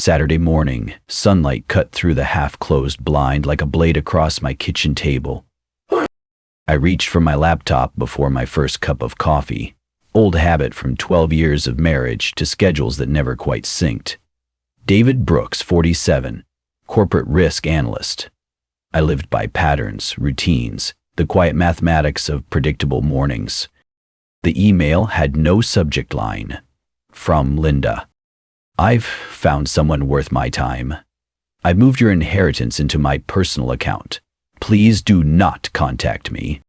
Saturday morning, sunlight cut through the half-closed blind like a blade across my kitchen table. I reached for my laptop before my first cup of coffee. Old habit from 12 years of marriage to schedules that never quite synced. David Brooks, 47, corporate risk analyst. I lived by patterns, routines, the quiet mathematics of predictable mornings. The email had no subject line. From Linda. I've found someone worth my time. I've moved your inheritance into my personal account. Please do not contact me.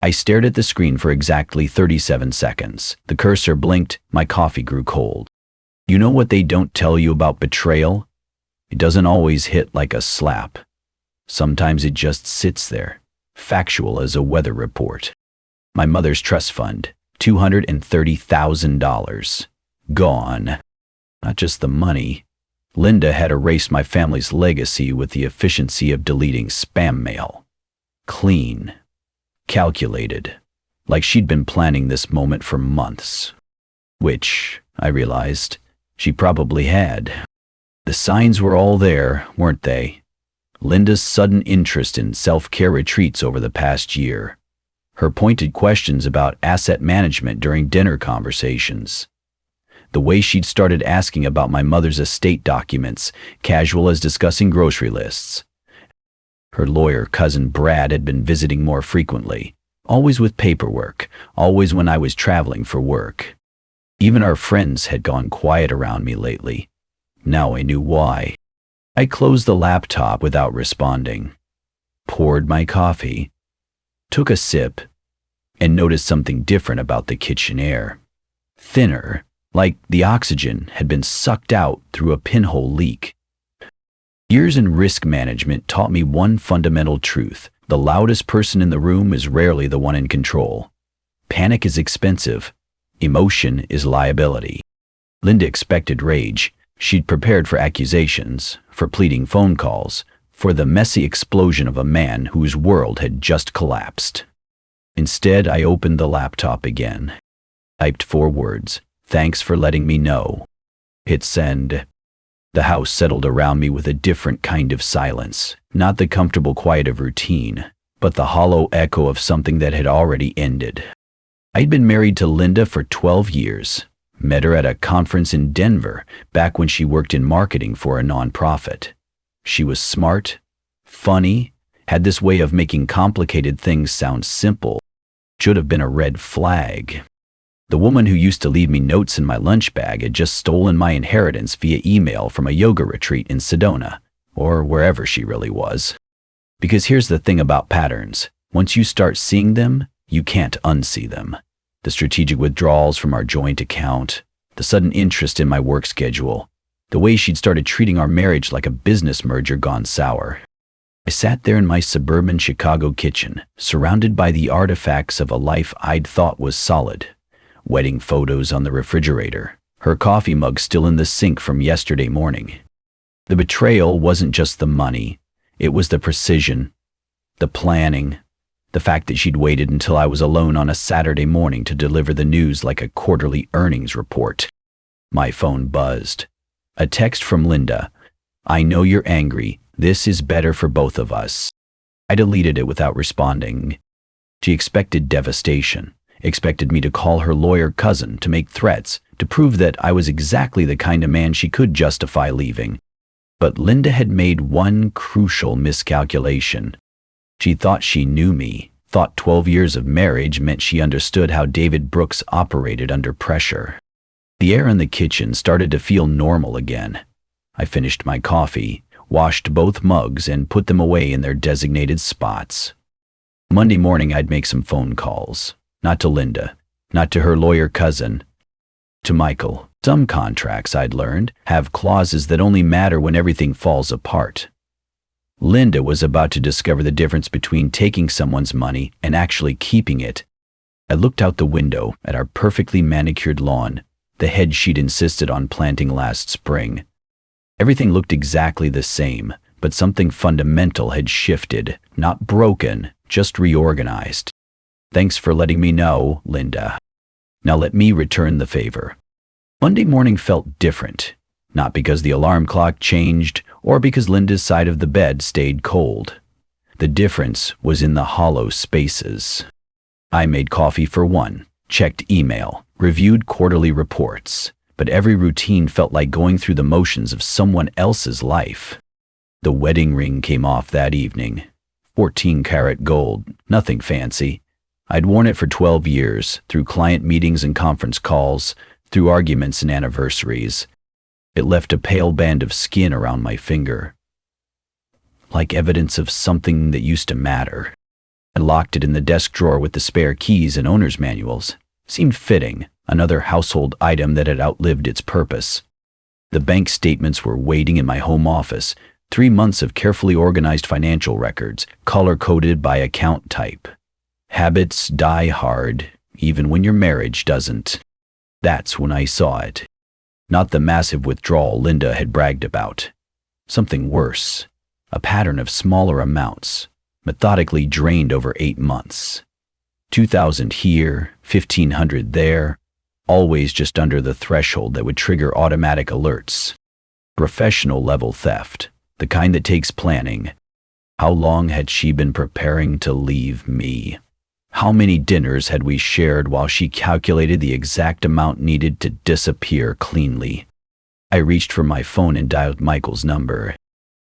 I stared at the screen for exactly 37 seconds. The cursor blinked, my coffee grew cold. You know what they don't tell you about betrayal? It doesn't always hit like a slap. Sometimes it just sits there, factual as a weather report. My mother's trust fund, $230,000. Gone. Not just the money. Linda had erased my family's legacy with the efficiency of deleting spam mail. Clean. Calculated. Like she'd been planning this moment for months. Which, I realized, she probably had. The signs were all there, weren't they? Linda's sudden interest in self-care retreats over the past year. Her pointed questions about asset management during dinner conversations. The way she'd started asking about my mother's estate documents, casual as discussing grocery lists. Her lawyer cousin Brad had been visiting more frequently, always with paperwork, always when I was traveling for work. Even our friends had gone quiet around me lately. Now I knew why. I closed the laptop without responding, poured my coffee, took a sip, and noticed something different about the kitchen air. Thinner, like the oxygen had been sucked out through a pinhole leak. Years in risk management taught me one fundamental truth. The loudest person in the room is rarely the one in control. Panic is expensive. Emotion is liability. Linda expected rage. She'd prepared for accusations, for pleading phone calls, for the messy explosion of a man whose world had just collapsed. Instead, I opened the laptop again. Typed 4 words. Thanks for letting me know. Hit send. The house settled around me with a different kind of silence, not the comfortable quiet of routine, but the hollow echo of something that had already ended. I'd been married to Linda for 12 years, met her at a conference in Denver back when she worked in marketing for a nonprofit. She was smart, funny, had this way of making complicated things sound simple. Should have been a red flag. The woman who used to leave me notes in my lunch bag had just stolen my inheritance via email from a yoga retreat in Sedona, or wherever she really was. Because here's the thing about patterns. Once you start seeing them, you can't unsee them. The strategic withdrawals from our joint account, the sudden interest in my work schedule, the way she'd started treating our marriage like a business merger gone sour. I sat there in my suburban Chicago kitchen, surrounded by the artifacts of a life I'd thought was solid. Wedding photos on the refrigerator, her coffee mug still in the sink from yesterday morning. The betrayal wasn't just the money, it was the precision, the planning, the fact that she'd waited until I was alone on a Saturday morning to deliver the news like a quarterly earnings report. My phone buzzed. A text from Linda. I know you're angry, this is better for both of us. I deleted it without responding. She expected devastation. Expected me to call her lawyer cousin, to make threats, to prove that I was exactly the kind of man she could justify leaving. But Linda had made one crucial miscalculation. She thought she knew me, thought 12 years of marriage meant she understood how David Brooks operated under pressure. The air in the kitchen started to feel normal again. I finished my coffee, washed both mugs, and put them away in their designated spots. Monday morning I'd make some phone calls. Not to Linda, not to her lawyer cousin, to Michael. Some contracts, I'd learned, have clauses that only matter when everything falls apart. Linda was about to discover the difference between taking someone's money and actually keeping it. I looked out the window at our perfectly manicured lawn, the hedge she'd insisted on planting last spring. Everything looked exactly the same, but something fundamental had shifted, not broken, just reorganized. Thanks for letting me know, Linda. Now let me return the favor. Monday morning felt different, Not because the alarm clock changed or because Linda's side of the bed stayed cold. The difference was in the hollow spaces. I made coffee for one, checked email, reviewed quarterly reports, but every routine felt like going through the motions of someone else's life. The wedding ring came off that evening. 14-karat gold, nothing fancy. I'd worn it for 12 years, through client meetings and conference calls, through arguments and anniversaries. It left a pale band of skin around my finger, like evidence of something that used to matter. I locked it in the desk drawer with the spare keys and owner's manuals. Seemed fitting, another household item that had outlived its purpose. The bank statements were waiting in my home office, 3 months of carefully organized financial records, color-coded by account type. Habits die hard, even when your marriage doesn't. That's when I saw it. Not the massive withdrawal Linda had bragged about. Something worse. A pattern of smaller amounts, methodically drained over 8 months. 2,000 here, 1,500 there, always just under the threshold that would trigger automatic alerts. Professional level theft, the kind that takes planning. How long had she been preparing to leave me? How many dinners had we shared while she calculated the exact amount needed to disappear cleanly? I reached for my phone and dialed Michael's number.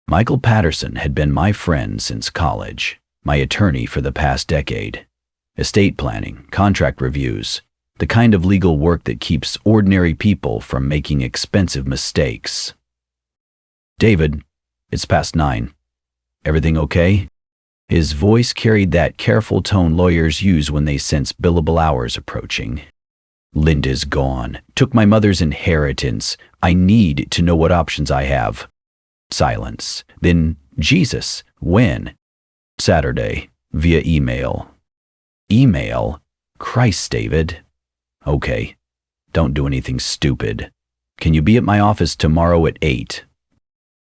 Michael Patterson had been my friend since college, my attorney for the past decade. Estate planning, contract reviews, the kind of legal work that keeps ordinary people from making expensive mistakes. David, it's past 9. Everything okay? His voice carried that careful tone lawyers use when they sense billable hours approaching. Linda's gone. Took my mother's inheritance. I need to know what options I have. Silence. Then, Jesus, when? Saturday, via email. Email? Christ, David. Okay. Don't do anything stupid. Can you be at my office tomorrow at 8?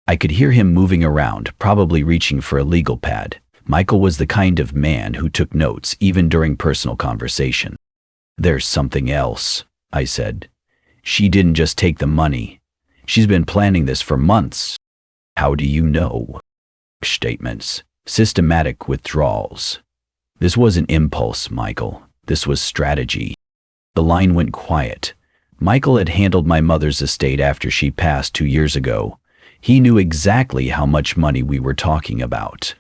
I could hear him moving around, probably reaching for a legal pad. Michael was the kind of man who took notes even during personal conversation. There's something else, I said. She didn't just take the money. She's been planning this for months. How do you know? Statements. Systematic withdrawals. This wasn't impulse, Michael. This was strategy. The line went quiet. Michael had handled my mother's estate after she passed 2 years ago. He knew exactly how much money we were talking about.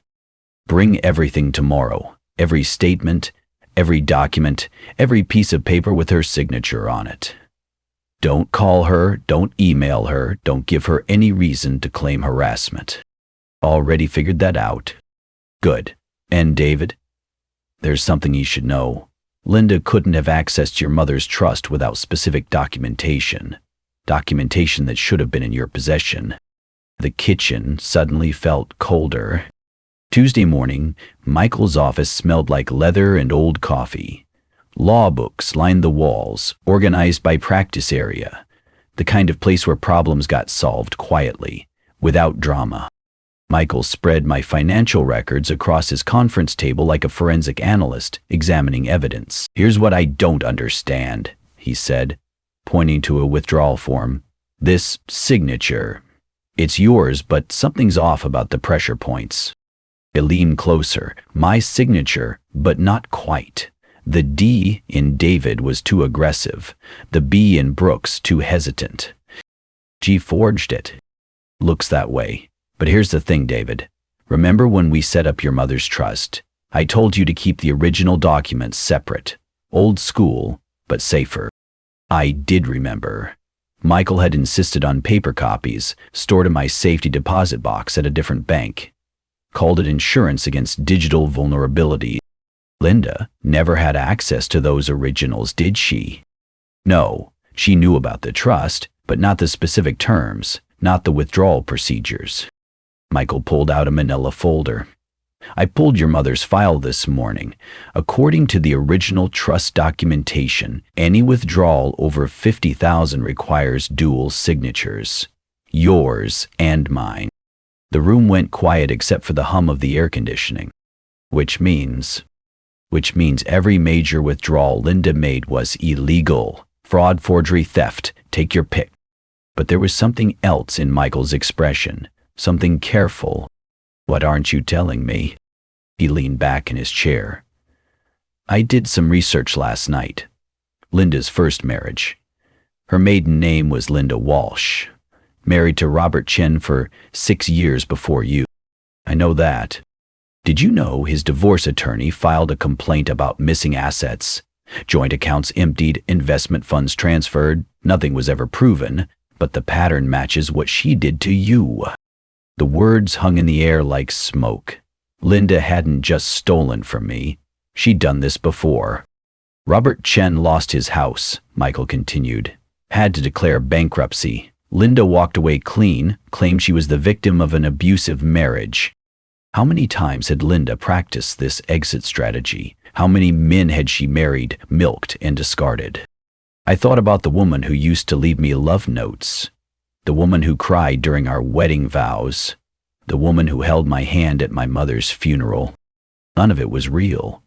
Bring everything tomorrow. Every statement, every document, every piece of paper with her signature on it. Don't call her, don't email her, don't give her any reason to claim harassment. Already figured that out. Good. And David? There's something you should know. Linda couldn't have accessed your mother's trust without specific documentation. Documentation that should have been in your possession. The kitchen suddenly felt colder. Tuesday morning, Michael's office smelled like leather and old coffee. Law books lined the walls, organized by practice area, the kind of place where problems got solved quietly, without drama. Michael spread my financial records across his conference table like a forensic analyst examining evidence. Here's what I don't understand, he said, pointing to a withdrawal form. This signature. It's yours, but something's off about the pressure points. I leaned closer. My signature, but not quite. The D in David was too aggressive. The B in Brooks too hesitant. She forged it. Looks that way. But here's the thing, David. Remember when we set up your mother's trust? I told you to keep the original documents separate. Old school, but safer. I did remember. Michael had insisted on paper copies, stored in my safety deposit box at a different bank. Called it insurance against digital vulnerability. Linda never had access to those originals, did she? No, she knew about the trust, but not the specific terms, not the withdrawal procedures. Michael pulled out a manila folder. I pulled your mother's file this morning. According to the original trust documentation, any withdrawal over $50,000 requires dual signatures. Yours and mine. The room went quiet except for the hum of the air conditioning. Which means every major withdrawal Linda made was illegal. Fraud, forgery, theft, take your pick. But there was something else in Michael's expression, something careful. "What aren't you telling me?" He leaned back in his chair. "I did some research last night. Linda's first marriage. Her maiden name was Linda Walsh. Married to Robert Chen for 6 years before you. I know that. Did you know his divorce attorney filed a complaint about missing assets? Joint accounts emptied, investment funds transferred. Nothing was ever proven, but the pattern matches what she did to you." The words hung in the air like smoke. Linda hadn't just stolen from me. She'd done this before. "Robert Chen lost his house," Michael continued. "Had to declare bankruptcy. Linda walked away clean, claimed she was the victim of an abusive marriage." How many times had Linda practiced this exit strategy? How many men had she married, milked, and discarded? I thought about the woman who used to leave me love notes, the woman who cried during our wedding vows, the woman who held my hand at my mother's funeral. None of it was real.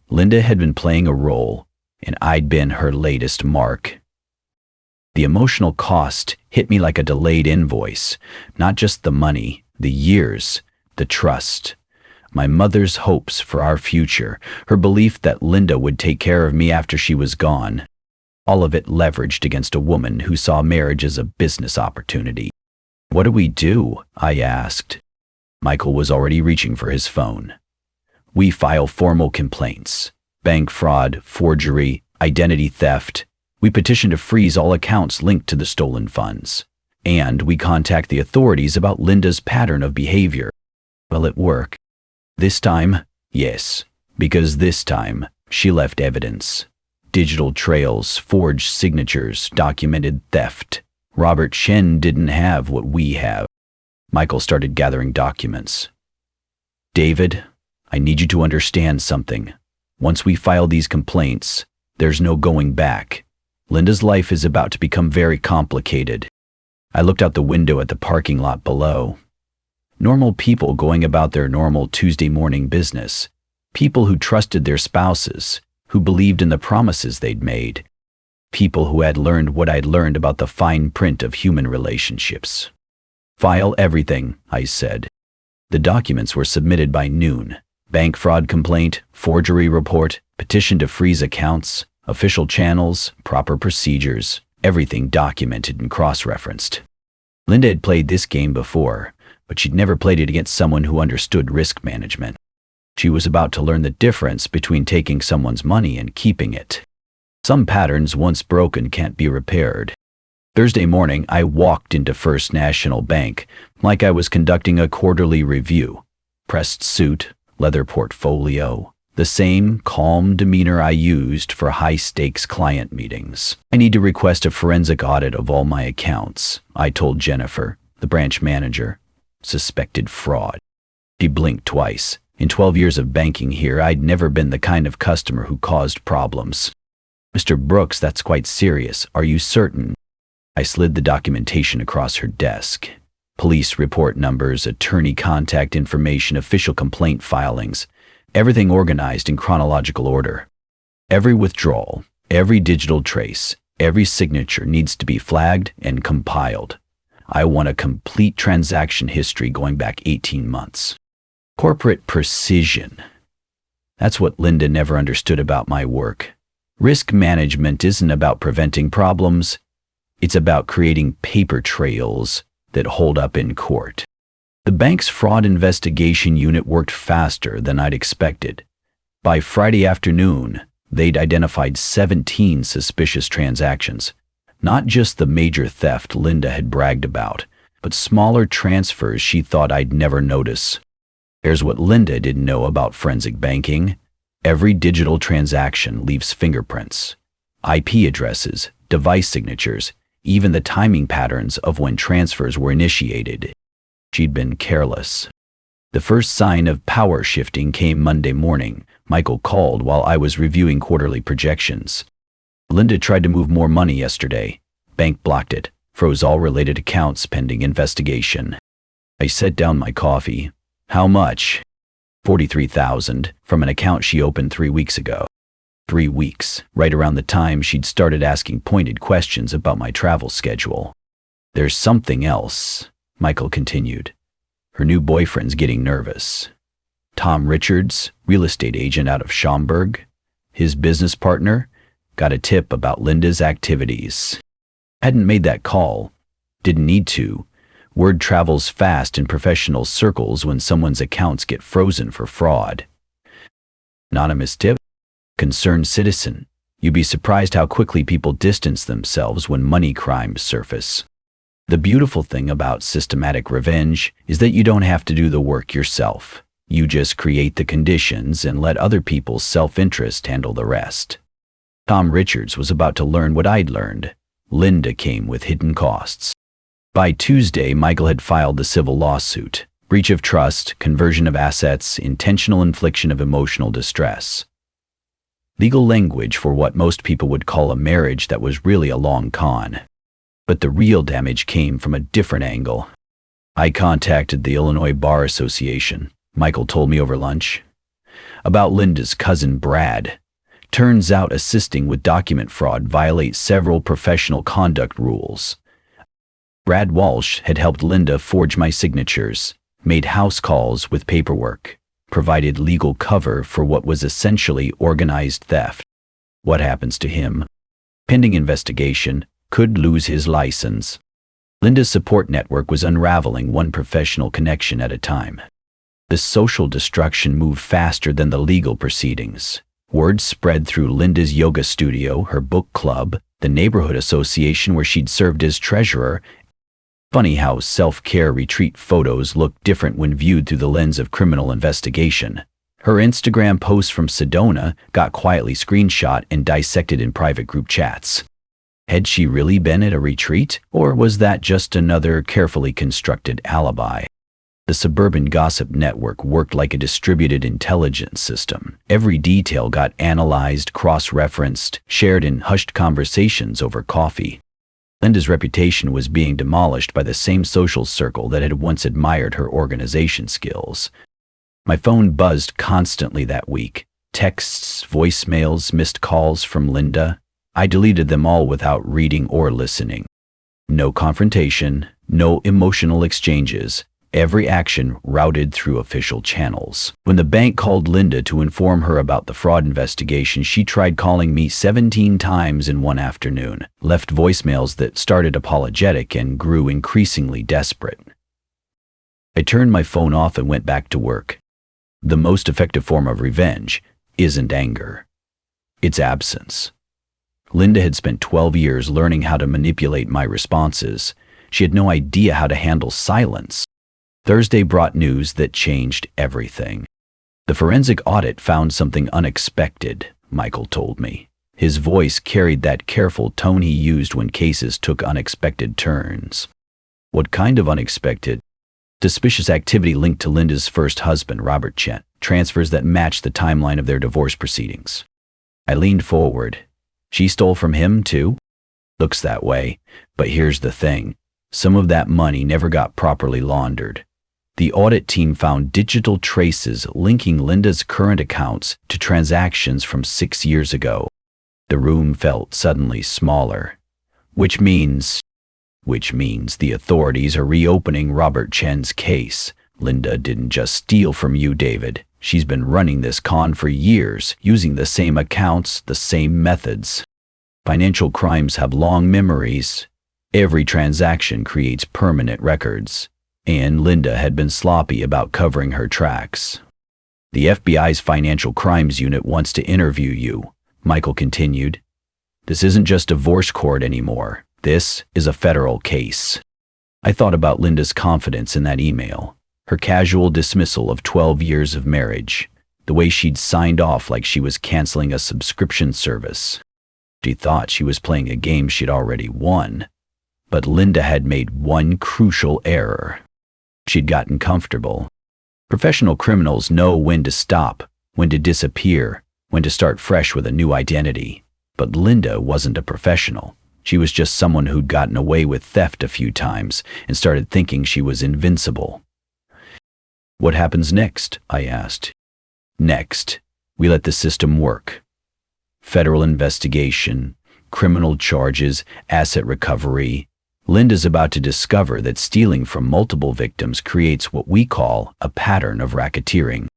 Linda had been playing a role, and I'd been her latest mark. The emotional cost hit me like a delayed invoice, not just the money, the years, the trust. My mother's hopes for our future, her belief that Linda would take care of me after she was gone. All of it leveraged against a woman who saw marriage as a business opportunity. "What do we do?" I asked. Michael was already reaching for his phone. "We file formal complaints. Bank fraud, forgery, identity theft. We petition to freeze all accounts linked to the stolen funds. And we contact the authorities about Linda's pattern of behavior." Will it work? This time, yes, because this time she left evidence. Digital trails, forged signatures, documented theft. Robert Chen didn't have what we have. Michael started gathering documents. "David, I need you to understand something. Once we file these complaints, there's no going back. Linda's life is about to become very complicated." I looked out the window at the parking lot below. Normal people going about their normal Tuesday morning business. People who trusted their spouses, who believed in the promises they'd made. People who had learned what I'd learned about the fine print of human relationships. "File everything," I said. The documents were submitted by noon. Bank fraud complaint, forgery report, petition to freeze accounts, official channels, proper procedures, everything documented and cross-referenced. Linda had played this game before, but she'd never played it against someone who understood risk management. She was about to learn the difference between taking someone's money and keeping it. Some patterns, once broken, can't be repaired. Thursday morning, I walked into First National Bank like I was conducting a quarterly review. Pressed suit, leather portfolio, the same calm demeanor I used for high-stakes client meetings. "I need to request a forensic audit of all my accounts," I told Jennifer, the branch manager. Suspected fraud. She blinked twice. In 12 years of banking here, I'd never been the kind of customer who caused problems. "Mr. Brooks, that's quite serious. Are you certain?" I slid the documentation across her desk. Police report numbers, attorney contact information, official complaint filings, everything organized in chronological order. Every withdrawal, every digital trace, every signature needs to be flagged and compiled. I want a complete transaction history going back 18 months. Corporate precision. That's what Linda never understood about my work. Risk management isn't about preventing problems. It's about creating paper trails that hold up in court. The bank's fraud investigation unit worked faster than I'd expected. By Friday afternoon, they'd identified 17 suspicious transactions. Not just the major theft Linda had bragged about, but smaller transfers she thought I'd never notice. Here's what Linda didn't know about forensic banking. Every digital transaction leaves fingerprints, IP addresses, device signatures, even the timing patterns of when transfers were initiated. She'd been careless. The first sign of power shifting came Monday morning. Michael called while I was reviewing quarterly projections. "Linda tried to move more money yesterday. Bank blocked it, froze all related accounts pending investigation." I set down my coffee. "How much?" $43,000 from an account she opened 3 weeks ago. 3 weeks, right around the time she'd started asking pointed questions about my travel schedule. There's something else, Michael continued. Her new boyfriend's getting nervous. Tom Richards, real estate agent out of Schaumburg, his business partner, got a tip about Linda's activities. Hadn't made that call. Didn't need to. Word travels fast in professional circles when someone's accounts get frozen for fraud. Anonymous tip. Concerned citizen. You'd be surprised how quickly people distance themselves when money crimes surface. The beautiful thing about systematic revenge is that you don't have to do the work yourself. You just create the conditions and let other people's self-interest handle the rest. Tom Richards was about to learn what I'd learned. Linda came with hidden costs. By Tuesday, Michael had filed the civil lawsuit. Breach of trust, conversion of assets, intentional infliction of emotional distress. Legal language for what most people would call a marriage that was really a long con. But the real damage came from a different angle. I contacted the Illinois Bar Association, Michael told me over lunch, about Linda's cousin Brad. Turns out assisting with document fraud violates several professional conduct rules. Brad Walsh had helped Linda forge my signatures, made house calls with paperwork, provided legal cover for what was essentially organized theft. What happens to him? Pending investigation, could lose his license. Linda's support network was unraveling one professional connection at a time. The social destruction moved faster than the legal proceedings. Word spread through Linda's yoga studio, her book club, the neighborhood association where she'd served as treasurer. Funny how self-care retreat photos look different when viewed through the lens of criminal investigation. Her Instagram posts from Sedona got quietly screenshot and dissected in private group chats. Had she really been at a retreat, or was that just another carefully constructed alibi? The suburban gossip network worked like a distributed intelligence system. Every detail got analyzed, cross-referenced, shared in hushed conversations over coffee. Linda's reputation was being demolished by the same social circle that had once admired her organization skills. My phone buzzed constantly that week. Texts, voicemails, missed calls from Linda. I deleted them all without reading or listening. No confrontation, no emotional exchanges. Every action routed through official channels. When the bank called Linda to inform her about the fraud investigation, she tried calling me 17 times in one afternoon, left voicemails that started apologetic and grew increasingly desperate. I turned my phone off and went back to work. The most effective form of revenge isn't anger. It's absence. Linda had spent 12 years learning how to manipulate my responses. She had no idea how to handle silence. Thursday brought news that changed everything. The forensic audit found something unexpected, Michael told me. His voice carried that careful tone he used when cases took unexpected turns. What kind of unexpected? Suspicious activity linked to Linda's first husband, Robert Chen, transfers that matched the timeline of their divorce proceedings. I leaned forward. She stole from him, too? Looks that way, but here's the thing. Some of that money never got properly laundered. The audit team found digital traces linking Linda's current accounts to transactions from 6 years ago. The room felt suddenly smaller, which means the authorities are reopening Robert Chen's case. Linda didn't just steal from you, David. She's been running this con for years, using the same accounts, the same methods. Financial crimes have long memories. Every transaction creates permanent records. And Linda had been sloppy about covering her tracks. The FBI's Financial Crimes Unit wants to interview you, Michael continued. This isn't just divorce court anymore. This is a federal case. I thought about Linda's confidence in that email, her casual dismissal of 12 years of marriage, the way she'd signed off like she was canceling a subscription service. She thought she was playing a game she'd already won, but Linda had made one crucial error. She'd gotten comfortable. Professional criminals know when to stop, when to disappear, when to start fresh with a new identity. But Linda wasn't a professional. She was just someone who'd gotten away with theft a few times and started thinking she was invincible. What happens next? I asked. Next, we let the system work. Federal investigation, criminal charges, asset recovery. Linda's about to discover that stealing from multiple victims creates what we call a pattern of racketeering.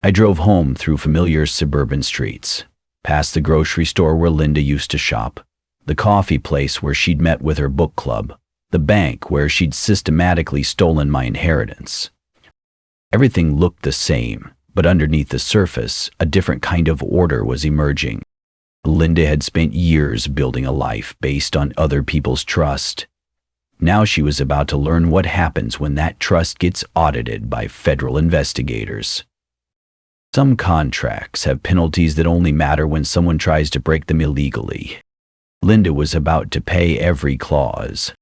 I drove home through familiar suburban streets, past the grocery store where Linda used to shop, the coffee place where she'd met with her book club, the bank where she'd systematically stolen my inheritance. Everything looked the same, but underneath the surface, a different kind of order was emerging. Linda had spent years building a life based on other people's trust. Now she was about to learn what happens when that trust gets audited by federal investigators. Some contracts have penalties that only matter when someone tries to break them illegally. Linda was about to pay every clause.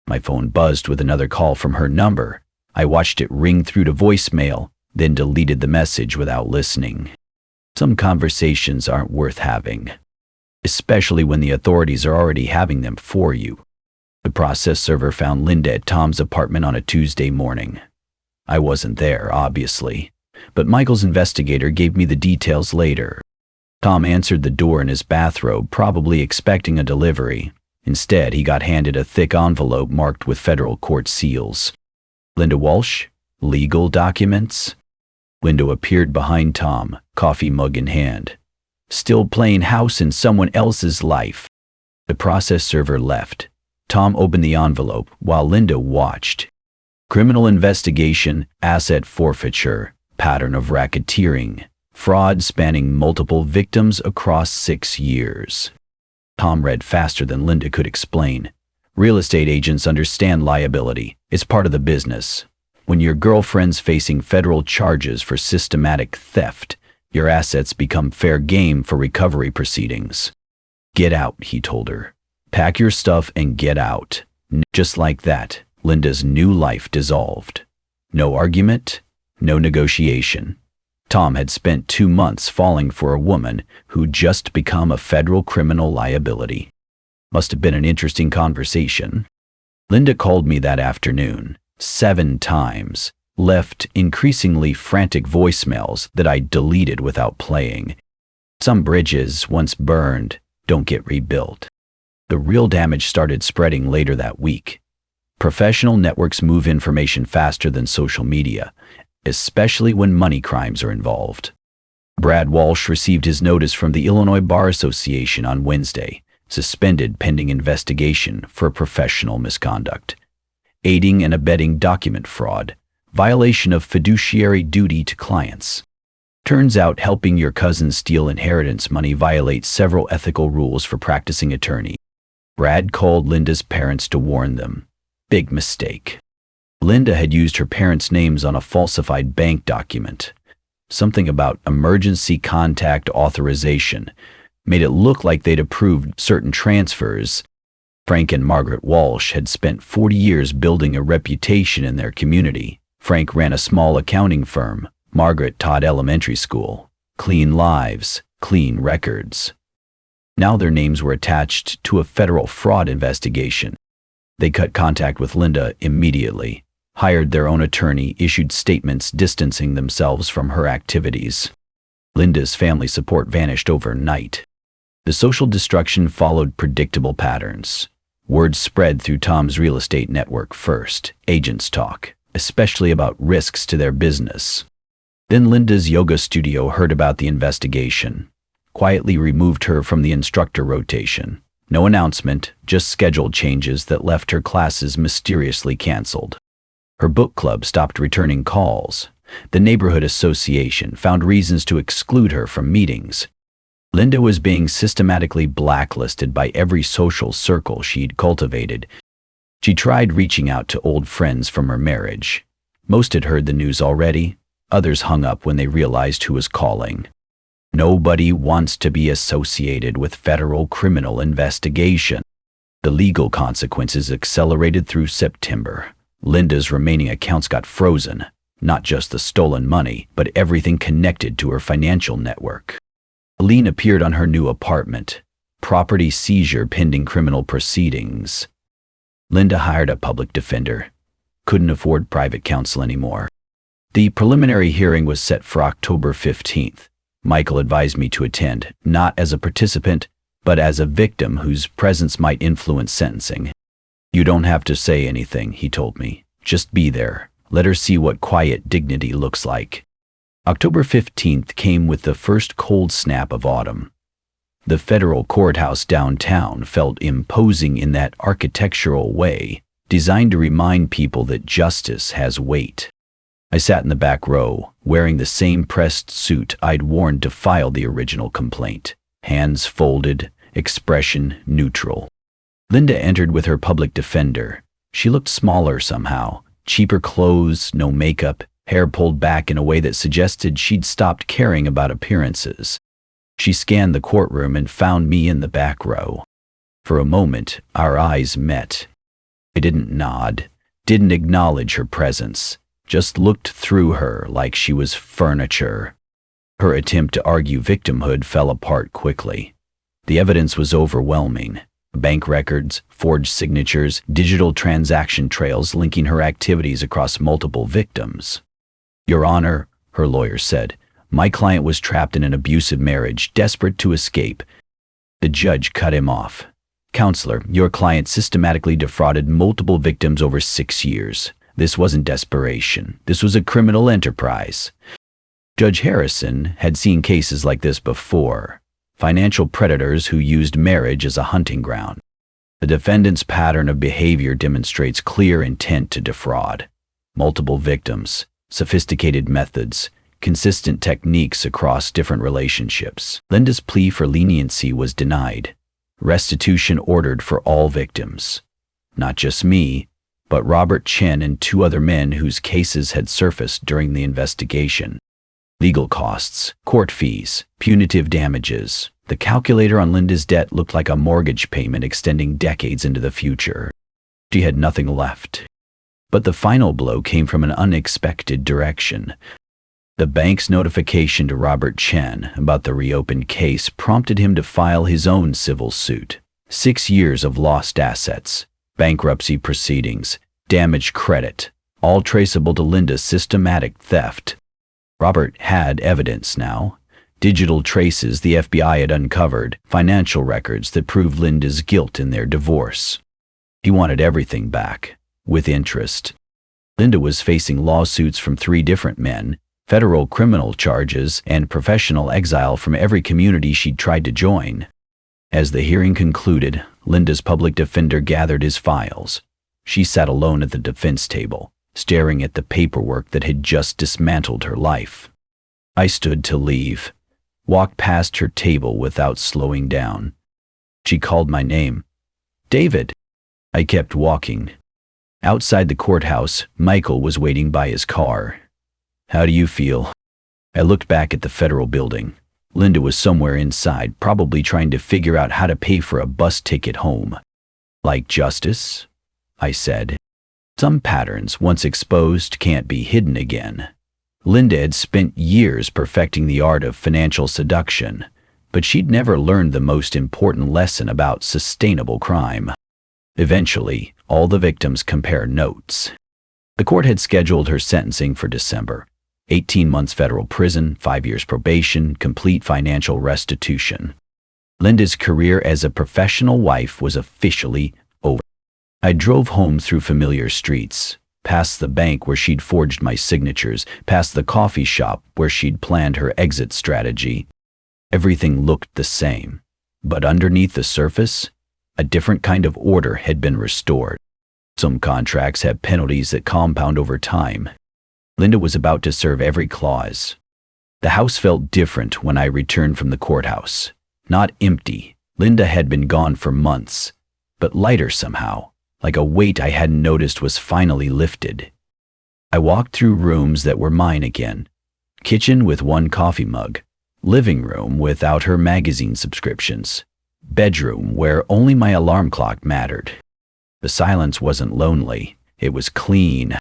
My phone buzzed with another call from her number. I watched it ring through to voicemail, then deleted the message without listening. Some conversations aren't worth having, especially when the authorities are already having them for you. The process server found Linda at Tom's apartment on a Tuesday morning. I wasn't there, obviously, but Michael's investigator gave me the details later. Tom answered the door in his bathrobe, probably expecting a delivery. Instead, he got handed a thick envelope marked with federal court seals. Linda Walsh? Legal documents? Linda appeared behind Tom, coffee mug in hand. Still playing house in someone else's life. The process server left. Tom opened the envelope while Linda watched. Criminal investigation, asset forfeiture, pattern of racketeering, fraud spanning multiple victims across 6 years. Tom read faster than Linda could explain. Real estate agents understand liability. It's part of the business. When your girlfriend's facing federal charges for systematic theft, your assets become fair game for recovery proceedings. Get out, he told her. Pack your stuff and get out. Just like that, Linda's new life dissolved. No argument, no negotiation. Tom had spent 2 months falling for a woman who'd just become a federal criminal liability. Must have been an interesting conversation. Linda called me that afternoon, 7 times, left increasingly frantic voicemails that I deleted without playing. Some bridges, once burned, don't get rebuilt. The real damage started spreading later that week. Professional networks move information faster than social media, especially when money crimes are involved. Brad Walsh received his notice from the Illinois Bar Association on Wednesday, suspended pending investigation for professional misconduct, aiding and abetting document fraud, violation of fiduciary duty to clients. Turns out helping your cousin steal inheritance money violates several ethical rules for practicing attorney. Brad called Linda's parents to warn them. Big mistake. Linda had used her parents' names on a falsified bank document. Something about emergency contact authorization made it look like they'd approved certain transfers. Frank and Margaret Walsh had spent 40 years building a reputation in their community. Frank ran a small accounting firm. Margaret taught elementary school. Clean lives, clean records. Now their names were attached to a federal fraud investigation. They cut contact with Linda immediately, hired their own attorney, issued statements distancing themselves from her activities. Linda's family support vanished overnight. The social destruction followed predictable patterns. Word spread through Tom's real estate network first, agents talk, especially about risks to their business. Then Linda's yoga studio heard about the investigation, quietly removed her from the instructor rotation. No announcement, just scheduled changes that left her classes mysteriously canceled. Her book club stopped returning calls. The neighborhood association found reasons to exclude her from meetings. Linda was being systematically blacklisted by every social circle she'd cultivated. She tried reaching out to old friends from her marriage. Most had heard the news already. Others hung up when they realized who was calling. Nobody wants to be associated with federal criminal investigation. The legal consequences accelerated through September. Linda's remaining accounts got frozen, not just the stolen money, but everything connected to her financial network. A lien appeared on her new apartment. Property seizure pending criminal proceedings. Linda hired a public defender. Couldn't afford private counsel anymore. The preliminary hearing was set for October 15th. Michael advised me to attend, not as a participant, but as a victim whose presence might influence sentencing. You don't have to say anything, he told me. Just be there. Let her see what quiet dignity looks like. October 15th came with the first cold snap of autumn. The federal courthouse downtown felt imposing in that architectural way, designed to remind people that justice has weight. I sat in the back row, wearing the same pressed suit I'd worn to file the original complaint, hands folded, expression neutral. Linda entered with her public defender. She looked smaller somehow, cheaper clothes, no makeup, hair pulled back in a way that suggested she'd stopped caring about appearances. She scanned the courtroom and found me in the back row. For a moment, our eyes met. I didn't nod, didn't acknowledge her presence, just looked through her like she was furniture. Her attempt to argue victimhood fell apart quickly. The evidence was overwhelming. Bank records, forged signatures, digital transaction trails linking her activities across multiple victims. Your Honor, her lawyer said, my client was trapped in an abusive marriage, desperate to escape. The judge cut him off. Counselor, your client systematically defrauded multiple victims over 6 years. This wasn't desperation. This was a criminal enterprise. Judge Harrison had seen cases like this before. Financial predators who used marriage as a hunting ground. The defendant's pattern of behavior demonstrates clear intent to defraud. Multiple victims, sophisticated methods, consistent techniques across different relationships. Linda's plea for leniency was denied. Restitution ordered for all victims. Not just me, but Robert Chen and 2 other men whose cases had surfaced during the investigation. Legal costs, court fees, punitive damages. The calculator on Linda's debt looked like a mortgage payment extending decades into the future. She had nothing left. But the final blow came from an unexpected direction. The bank's notification to Robert Chen about the reopened case prompted him to file his own civil suit. 6 years of lost assets, bankruptcy proceedings, damaged credit, all traceable to Linda's systematic theft. Robert had evidence now. Digital traces the FBI had uncovered, financial records that proved Linda's guilt in their divorce. He wanted everything back, with interest. Linda was facing lawsuits from 3 different men, federal criminal charges, and professional exile from every community she'd tried to join. As the hearing concluded, Linda's public defender gathered his files. She sat alone at the defense table, staring at the paperwork that had just dismantled her life. I stood to leave, walked past her table without slowing down. She called my name. David. I kept walking. Outside the courthouse, Michael was waiting by his car. How do you feel? I looked back at the federal building. Linda was somewhere inside, probably trying to figure out how to pay for a bus ticket home. Like justice? I said. Some patterns, once exposed, can't be hidden again. Linda had spent years perfecting the art of financial seduction, but she'd never learned the most important lesson about sustainable crime. Eventually, all the victims compared notes. The court had scheduled her sentencing for December. 18 months federal prison, 5 years probation, complete financial restitution. Linda's career as a professional wife was officially over. I drove home through familiar streets, past the bank where she'd forged my signatures, past the coffee shop where she'd planned her exit strategy. Everything looked the same, but underneath the surface, a different kind of order had been restored. Some contracts have penalties that compound over time. Linda was about to serve every clause. The house felt different when I returned from the courthouse. Not empty. Linda had been gone for months, but lighter somehow, like a weight I hadn't noticed was finally lifted. I walked through rooms that were mine again. Kitchen with 1 coffee mug. Living room without her magazine subscriptions. Bedroom where only my alarm clock mattered. The silence wasn't lonely. It was clean.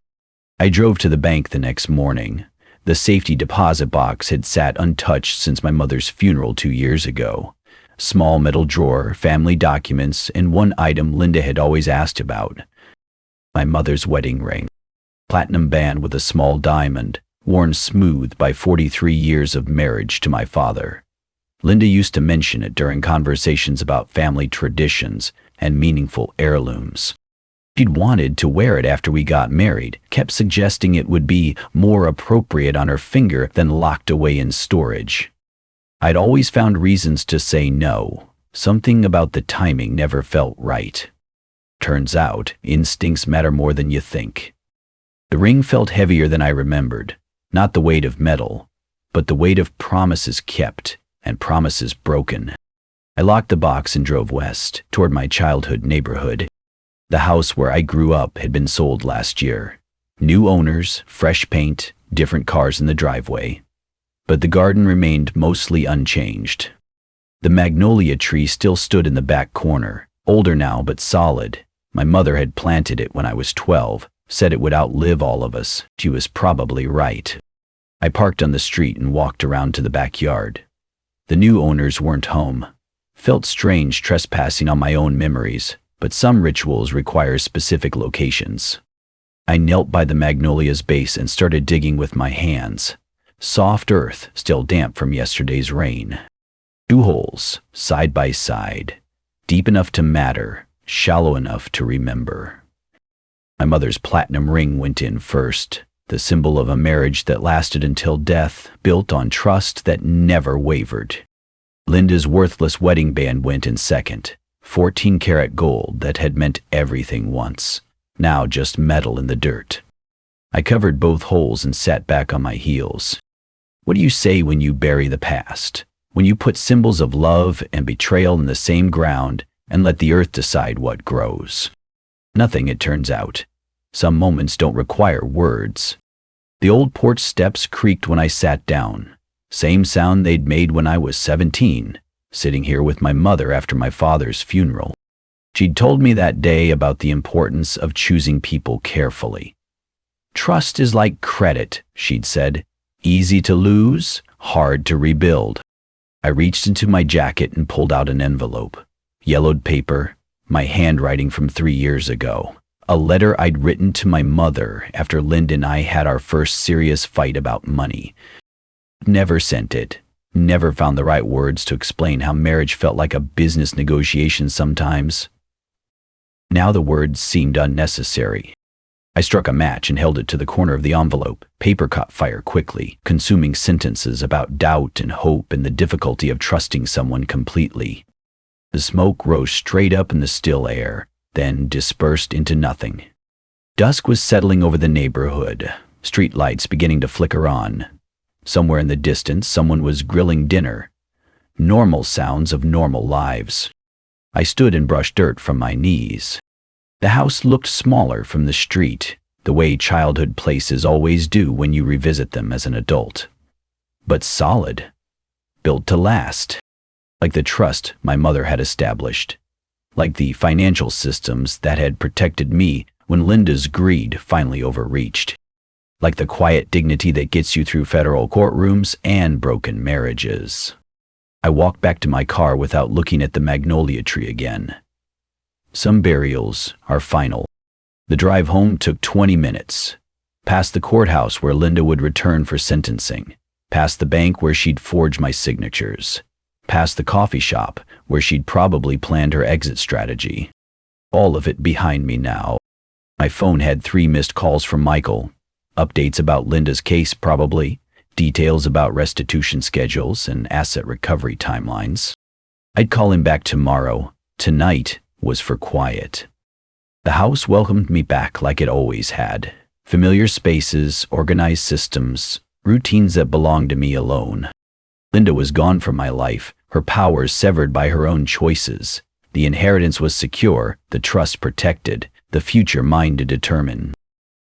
I drove to the bank the next morning. The safety deposit box had sat untouched since my mother's funeral 2 years ago. Small metal drawer, family documents, and 1 item Linda had always asked about. My mother's wedding ring. Platinum band with a small diamond, worn smooth by 43 years of marriage to my father. Linda used to mention it during conversations about family traditions and meaningful heirlooms. She'd wanted to wear it after we got married, kept suggesting it would be more appropriate on her finger than locked away in storage. I'd always found reasons to say no. Something about the timing never felt right. Turns out, instincts matter more than you think. The ring felt heavier than I remembered, not the weight of metal, but the weight of promises kept and promises broken. I locked the box and drove west, toward my childhood neighborhood. The house where I grew up had been sold last year. New owners, fresh paint, different cars in the driveway. But the garden remained mostly unchanged. The magnolia tree still stood in the back corner, older now but solid. My mother had planted it when I was 12, said it would outlive all of us. She was probably right. I parked on the street and walked around to the backyard. The new owners weren't home. Felt strange trespassing on my own memories, but some rituals require specific locations. I knelt by the magnolia's base and started digging with my hands. Soft earth, still damp from yesterday's rain. 2 holes, side by side, deep enough to matter, shallow enough to remember. My mother's platinum ring went in first, the symbol of a marriage that lasted until death, built on trust that never wavered. Linda's worthless wedding band went in second, 14-karat gold that had meant everything once, now just metal in the dirt. I covered both holes and sat back on my heels. What do you say when you bury the past? When you put symbols of love and betrayal in the same ground and let the earth decide what grows? Nothing, it turns out. Some moments don't require words. The old porch steps creaked when I sat down. Same sound they'd made when I was 17, sitting here with my mother after my father's funeral. She'd told me that day about the importance of choosing people carefully. Trust is like credit, she'd said. Easy to lose, hard to rebuild. I reached into my jacket and pulled out an envelope. Yellowed paper, my handwriting from 3 years ago. A letter I'd written to my mother after Linda and I had our first serious fight about money. Never sent it. Never found the right words to explain how marriage felt like a business negotiation sometimes. Now the words seemed unnecessary. I struck a match and held it to the corner of the envelope. Paper caught fire quickly, consuming sentences about doubt and hope and the difficulty of trusting someone completely. The smoke rose straight up in the still air, then dispersed into nothing. Dusk was settling over the neighborhood, street lights beginning to flicker on. Somewhere in the distance, someone was grilling dinner. Normal sounds of normal lives. I stood and brushed dirt from my knees. The house looked smaller from the street, the way childhood places always do when you revisit them as an adult. But solid. Built to last. Like the trust my mother had established. Like the financial systems that had protected me when Linda's greed finally overreached. Like the quiet dignity that gets you through federal courtrooms and broken marriages. I walked back to my car without looking at the magnolia tree again. Some burials are final. The drive home took 20 minutes. Past the courthouse where Linda would return for sentencing. Past the bank where she'd forge my signatures. Past the coffee shop where she'd probably planned her exit strategy. All of it behind me now. My phone had 3 missed calls from Michael. Updates about Linda's case probably. Details about restitution schedules and asset recovery timelines. I'd call him back tomorrow. Tonight was for quiet. The house welcomed me back like it always had. Familiar spaces, organized systems, routines that belonged to me alone. Linda was gone from my life, her powers severed by her own choices. The inheritance was secure, the trust protected, the future mine to determine.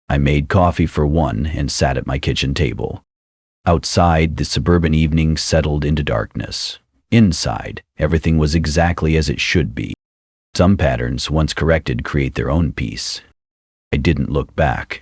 I made coffee for one and sat at my kitchen table. Outside, the suburban evening settled into darkness. Inside, everything was exactly as it should be. Some patterns, once corrected, create their own peace. I didn't look back.